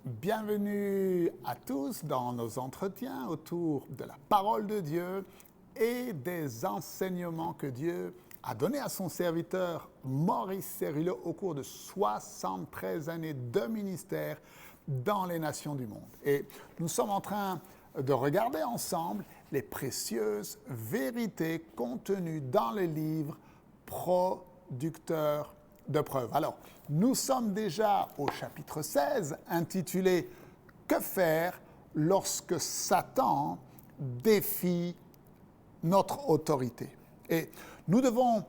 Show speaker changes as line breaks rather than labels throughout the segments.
Bienvenue à tous dans nos entretiens autour de la parole de Dieu et des enseignements que Dieu a donnés à son serviteur Maurice Cérilot au cours de 73 années de ministère dans les nations du monde. Et nous sommes en train de regarder ensemble les précieuses vérités contenues dans le livre Producteur de preuves. Alors, nous sommes déjà au chapitre 16, intitulé « Que faire lorsque Satan défie notre autorité ?» Et nous devons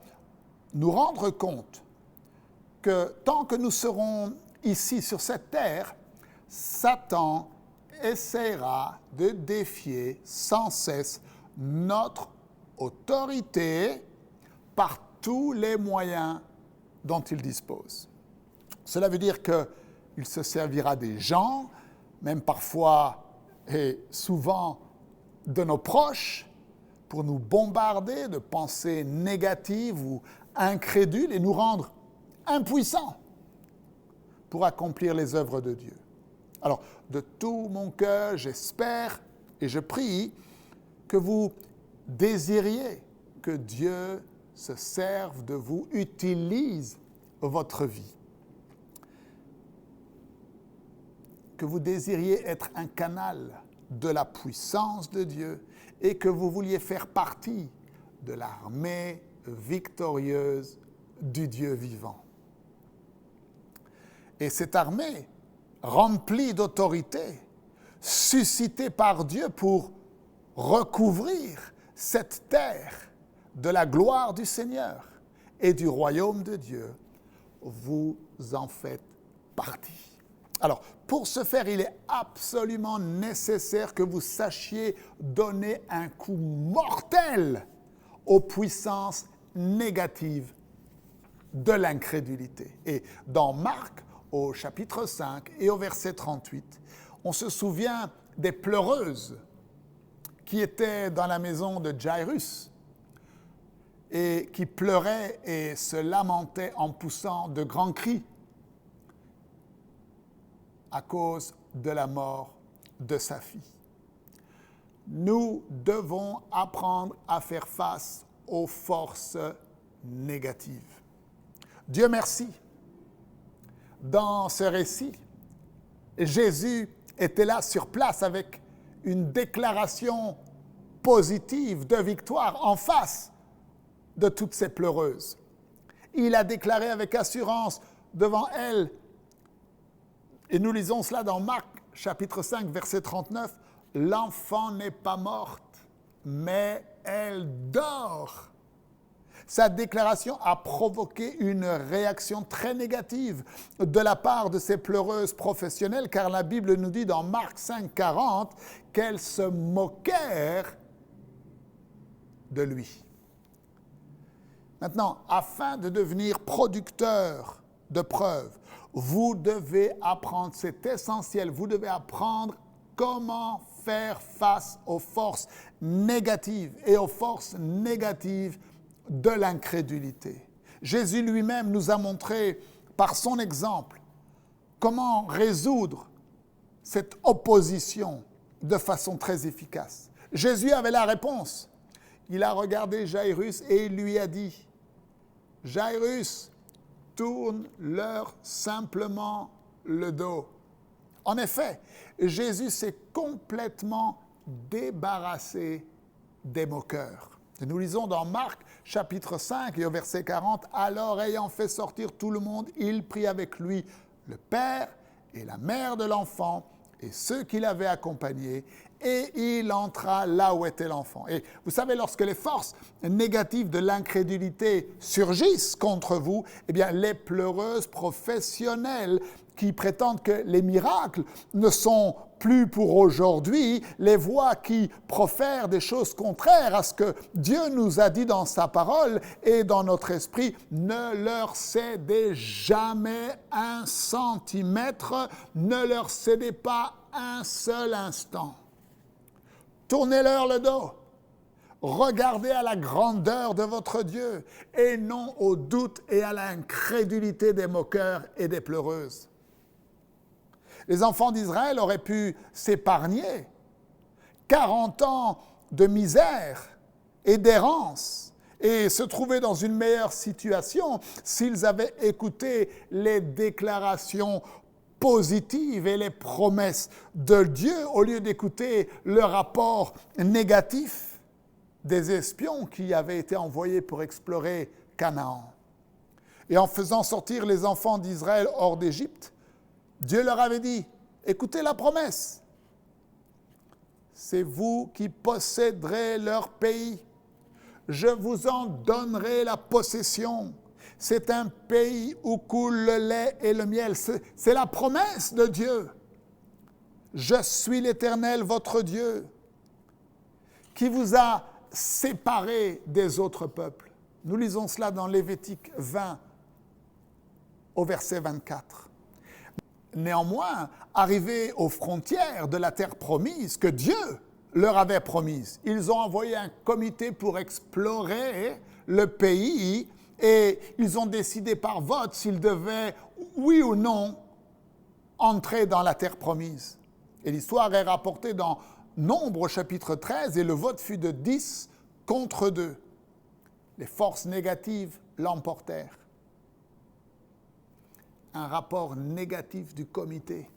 nous rendre compte que tant que nous serons ici sur cette terre, Satan essaiera de défier sans cesse notre autorité par tous les moyens dont il dispose. Cela veut dire qu'il se servira des gens, même parfois et souvent de nos proches, pour nous bombarder de pensées négatives ou incrédules et nous rendre impuissants pour accomplir les œuvres de Dieu. Alors, de tout mon cœur, j'espère et je prie que vous désiriez que Dieu se serve de vous, utilise votre vie. Que vous désiriez être un canal de la puissance de Dieu et que vous vouliez faire partie de l'armée victorieuse du Dieu vivant. Et cette armée, remplie d'autorité, suscitée par Dieu pour recouvrir cette terre de la gloire du Seigneur et du royaume de Dieu, vous en faites partie. Alors, pour ce faire, il est absolument nécessaire que vous sachiez donner un coup mortel aux puissances négatives de l'incrédulité. Et dans Marc, au chapitre 5 et au verset 38, on se souvient des pleureuses qui étaient dans la maison de Jairus et qui pleuraient et se lamentaient en poussant de grands cris à cause de la mort de sa fille. Nous devons apprendre à faire face aux forces négatives. Dieu merci. Dans ce récit, Jésus était là sur place avec une déclaration positive de victoire en face de toutes ces pleureuses. Il a déclaré avec assurance devant elles, et nous lisons cela dans Marc chapitre 5 verset 39, « L'enfant n'est pas morte, mais elle dort ». Sa déclaration a provoqué une réaction très négative de la part de ces pleureuses professionnelles, car la Bible nous dit dans Marc 5, 40 qu'elles se moquèrent de lui. Maintenant, afin de devenir producteur de preuves, vous devez apprendre, c'est essentiel, vous devez apprendre comment faire face aux forces négatives et aux forces négatives de l'incrédulité. Jésus lui-même nous a montré par son exemple comment résoudre cette opposition de façon très efficace. Jésus avait la réponse. Il a regardé Jairus et il lui a dit « Jairus, tourne-leur simplement le dos. » En effet, Jésus s'est complètement débarrassé des moqueurs. Et nous lisons dans Marc chapitre 5 et au verset 40, « Alors ayant fait sortir tout le monde, il prit avec lui le père et la mère de l'enfant et ceux qui l'avaient accompagné, et il entra là où était l'enfant. » Et vous savez, lorsque les forces négatives de l'incrédulité surgissent contre vous, eh bien, les pleureuses professionnelles qui prétendent que les miracles ne sont plus pour aujourd'hui, les voix qui profèrent des choses contraires à ce que Dieu nous a dit dans sa parole et dans notre esprit, ne leur cédez jamais un centimètre, ne leur cédez pas un seul instant. Tournez-leur le dos. Regardez à la grandeur de votre Dieu et non au doute et à l'incrédulité des moqueurs et des pleureuses. Les enfants d'Israël auraient pu s'épargner 40 ans de misère et d'errance et se trouver dans une meilleure situation s'ils avaient écouté les déclarations positives et les promesses de Dieu au lieu d'écouter le rapport négatif des espions qui avaient été envoyés pour explorer Canaan. Et en faisant sortir les enfants d'Israël hors d'Égypte, Dieu leur avait dit, écoutez la promesse, c'est vous qui posséderez leur pays, je vous en donnerai la possession. C'est un pays où coule le lait et le miel. C'est la promesse de Dieu. Je suis l'Éternel, votre Dieu, qui vous a séparés des autres peuples. Nous lisons cela dans Lévitique 20, au verset 24. Néanmoins, arrivés aux frontières de la terre promise que Dieu leur avait promise, ils ont envoyé un comité pour explorer le pays et ils ont décidé par vote s'ils devaient, oui ou non, entrer dans la terre promise. Et l'histoire est rapportée dans Nombre chapitre 13 et le vote fut de 10 contre 2. Les forces négatives l'emportèrent. Un rapport négatif du comité.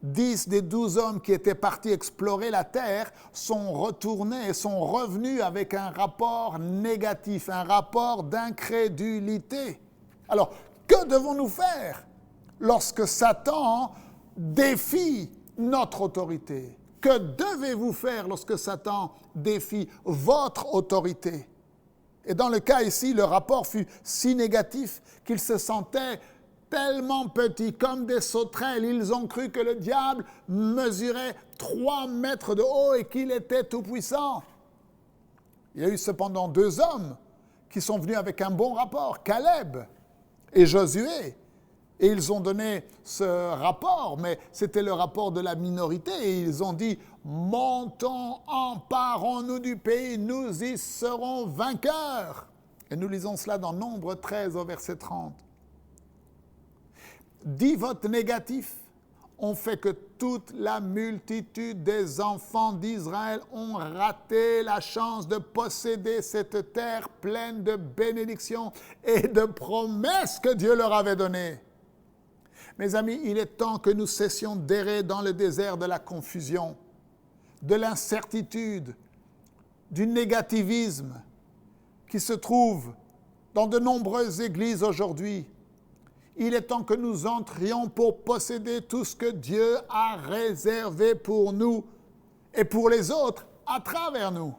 10 des 12 hommes qui étaient partis explorer la terre sont retournés et sont revenus avec un rapport négatif, un rapport d'incrédulité. Alors, que devons-nous faire lorsque Satan défie notre autorité? Que devez-vous faire lorsque Satan défie votre autorité? Et dans le cas ici, le rapport fut si négatif qu'ils se sentaient tellement petits, comme des sauterelles. Ils ont cru que le diable mesurait 3 mètres de haut et qu'il était tout-puissant. Il y a eu cependant 2 hommes qui sont venus avec un bon rapport, Caleb et Josué. Et ils ont donné ce rapport, mais c'était le rapport de la minorité. Et ils ont dit, montons, emparons-nous du pays, nous y serons vainqueurs. Et nous lisons cela dans Nombre 13 au verset 30. 10 votes négatifs ont fait que toute la multitude des enfants d'Israël ont raté la chance de posséder cette terre pleine de bénédictions et de promesses que Dieu leur avait données. Mes amis, il est temps que nous cessions d'errer dans le désert de la confusion, de l'incertitude, du négativisme qui se trouve dans de nombreuses églises aujourd'hui. Il est temps que nous entrions pour posséder tout ce que Dieu a réservé pour nous et pour les autres à travers nous.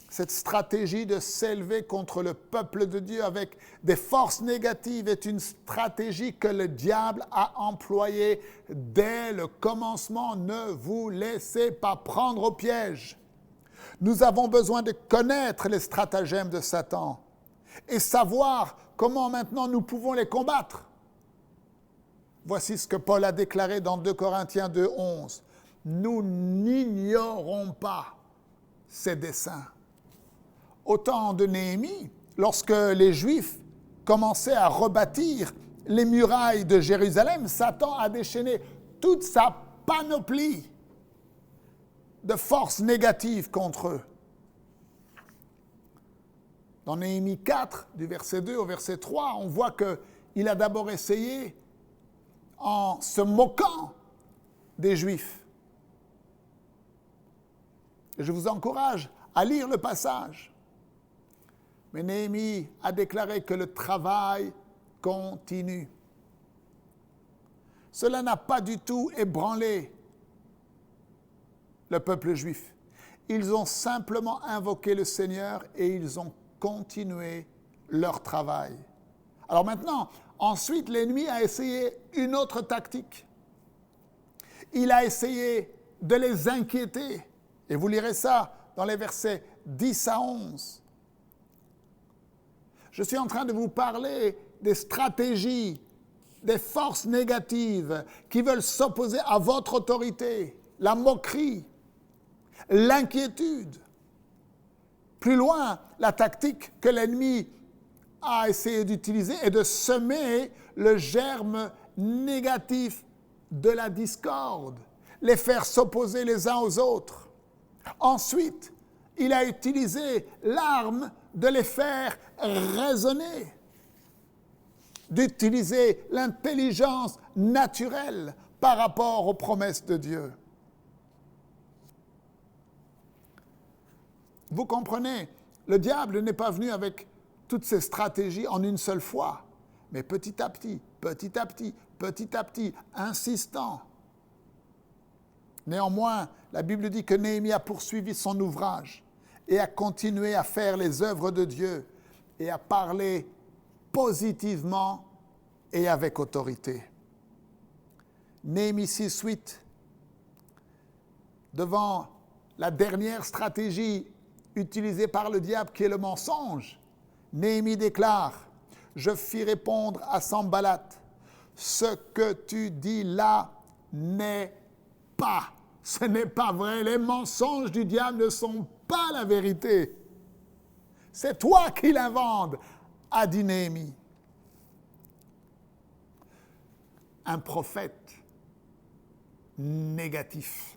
Cette stratégie de s'élever contre le peuple de Dieu avec des forces négatives est une stratégie que le diable a employée dès le commencement. Ne vous laissez pas prendre au piège. Nous avons besoin de connaître les stratagèmes de Satan et savoir comment maintenant nous pouvons les combattre. Voici ce que Paul a déclaré dans 2 Corinthiens 2, 11. Nous n'ignorons pas ses desseins. Au temps de Néhémie, lorsque les Juifs commençaient à rebâtir les murailles de Jérusalem, Satan a déchaîné toute sa panoplie de forces négatives contre eux. Dans Néhémie 4, du verset 2 au verset 3, on voit qu'il a d'abord essayé en se moquant des Juifs. Et je vous encourage à lire le passage. Mais Néhémie a déclaré que le travail continue. Cela n'a pas du tout ébranlé le peuple juif. Ils ont simplement invoqué le Seigneur et ils ont continué leur travail. Alors maintenant, ensuite, l'ennemi a essayé une autre tactique. Il a essayé de les inquiéter. Et vous lirez ça dans les versets 10 à 11. Je suis en train de vous parler des stratégies, des forces négatives qui veulent s'opposer à votre autorité, la moquerie, l'inquiétude. Plus loin, la tactique que l'ennemi a essayé d'utiliser est de semer le germe négatif de la discorde, les faire s'opposer les uns aux autres. Ensuite, il a utilisé l'arme de les faire raisonner, d'utiliser l'intelligence naturelle par rapport aux promesses de Dieu. Vous comprenez, le diable n'est pas venu avec toutes ces stratégies en une seule fois, mais petit à petit, insistant. Néanmoins, la Bible dit que Néhémie a poursuivi son ouvrage et a continué à faire les œuvres de Dieu et à parler positivement et avec autorité. Néhémie 6:8, devant la dernière stratégie utilisée par le diable qui est le mensonge, Néhémie déclare « Je fis répondre à Sanballat, ce que tu dis là n'est pas. Ce n'est pas vrai. Les mensonges du diable ne sont pas la vérité. C'est toi qui l'inventes, a dit Néhémie. » Un prophète négatif.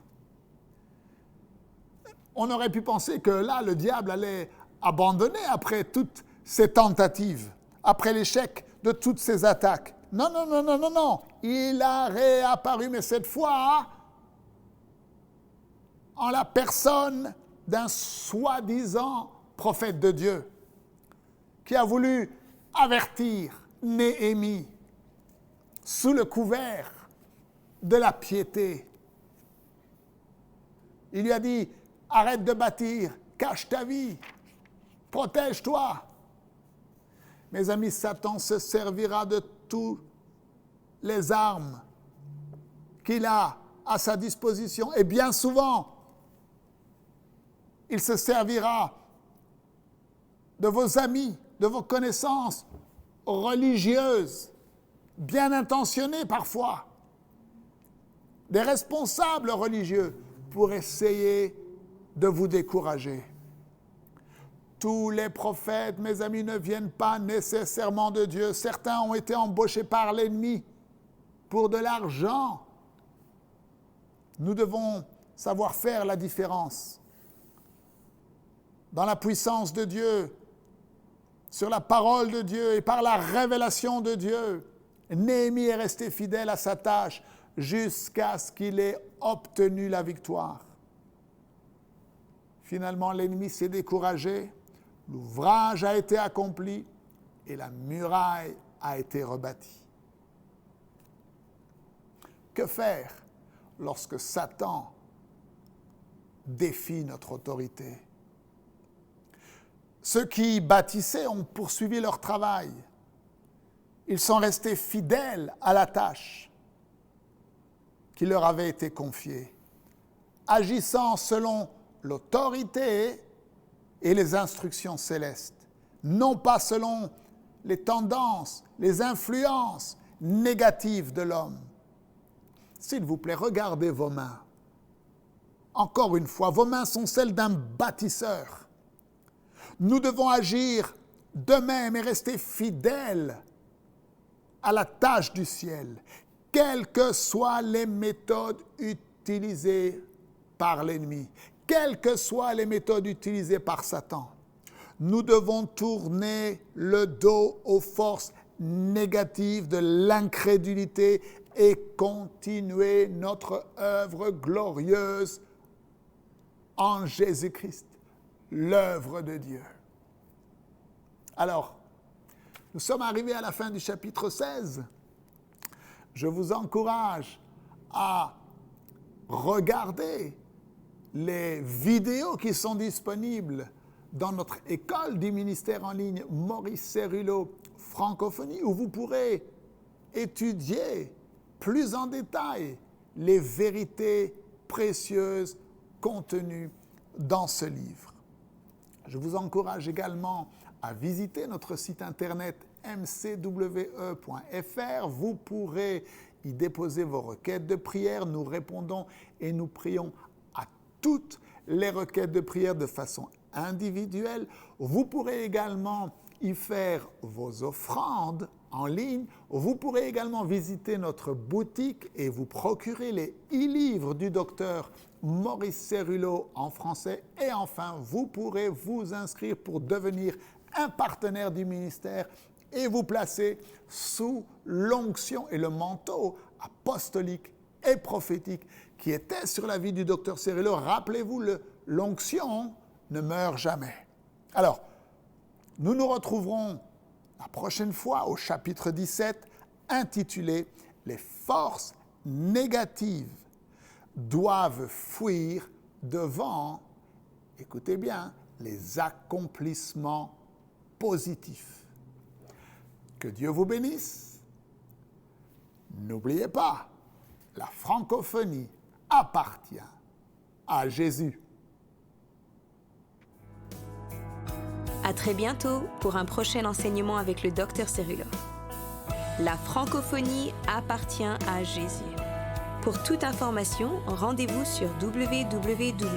On aurait pu penser que là, le diable allait abandonner après toutes ces tentatives, après l'échec de toutes ces attaques. Non. Il a réapparu, mais cette fois, en la personne d'un soi-disant prophète de Dieu, qui a voulu avertir Néhémie sous le couvert de la piété. Il lui a dit, arrête de bâtir, cache ta vie, protège-toi. Mes amis, Satan se servira de toutes les armes qu'il a à sa disposition. Et bien souvent, il se servira de vos amis, de vos connaissances religieuses, bien intentionnées parfois, des responsables religieux, pour essayer de vous décourager. Tous les prophètes, mes amis, ne viennent pas nécessairement de Dieu. Certains ont été embauchés par l'ennemi pour de l'argent. Nous devons savoir faire la différence. Dans la puissance de Dieu, sur la parole de Dieu et par la révélation de Dieu, Néhémie est resté fidèle à sa tâche jusqu'à ce qu'il ait obtenu la victoire. Finalement, l'ennemi s'est découragé, l'ouvrage a été accompli et la muraille a été rebâtie. Que faire lorsque Satan défie notre autorité? Ceux qui bâtissaient ont poursuivi leur travail. Ils sont restés fidèles à la tâche qui leur avait été confiée, agissant selon l'autorité et les instructions célestes, non pas selon les tendances, les influences négatives de l'homme. S'il vous plaît, regardez vos mains. Encore une fois, vos mains sont celles d'un bâtisseur. Nous devons agir de même et rester fidèles à la tâche du ciel, quelles que soient les méthodes utilisées par l'ennemi, quelles que soient les méthodes utilisées par Satan. Nous devons tourner le dos aux forces négatives de l'incrédulité et continuer notre œuvre glorieuse en Jésus-Christ, l'œuvre de Dieu. Alors, nous sommes arrivés à la fin du chapitre 16. Je vous encourage à regarder les vidéos qui sont disponibles dans notre école du ministère en ligne Maurice Cerullo Francophonie, où vous pourrez étudier plus en détail les vérités précieuses contenues dans ce livre. Je vous encourage également à visiter notre site internet mcwe.fr. Vous pourrez y déposer vos requêtes de prière. Nous répondons et nous prions à toutes les requêtes de prière de façon individuelle. Vous pourrez également y faire vos offrandes en ligne. Vous pourrez également visiter notre boutique et vous procurer les e-livres du docteur Maurice Céruleau en français. Et enfin, vous pourrez vous inscrire pour devenir un partenaire du ministère et vous placer sous l'onction et le manteau apostolique et prophétique qui était sur la vie du docteur Céruleau. Rappelez-vous, l'onction ne meurt jamais. Alors, nous nous retrouverons la prochaine fois au chapitre 17, intitulé « Les forces négatives doivent fuir devant, écoutez bien, les accomplissements positifs ». Que Dieu vous bénisse. N'oubliez pas, la francophonie appartient à Jésus.
À très bientôt pour un prochain enseignement avec le Dr Céruleau. La francophonie appartient à Jésus. Pour toute information, rendez-vous sur www.mcwe.fr.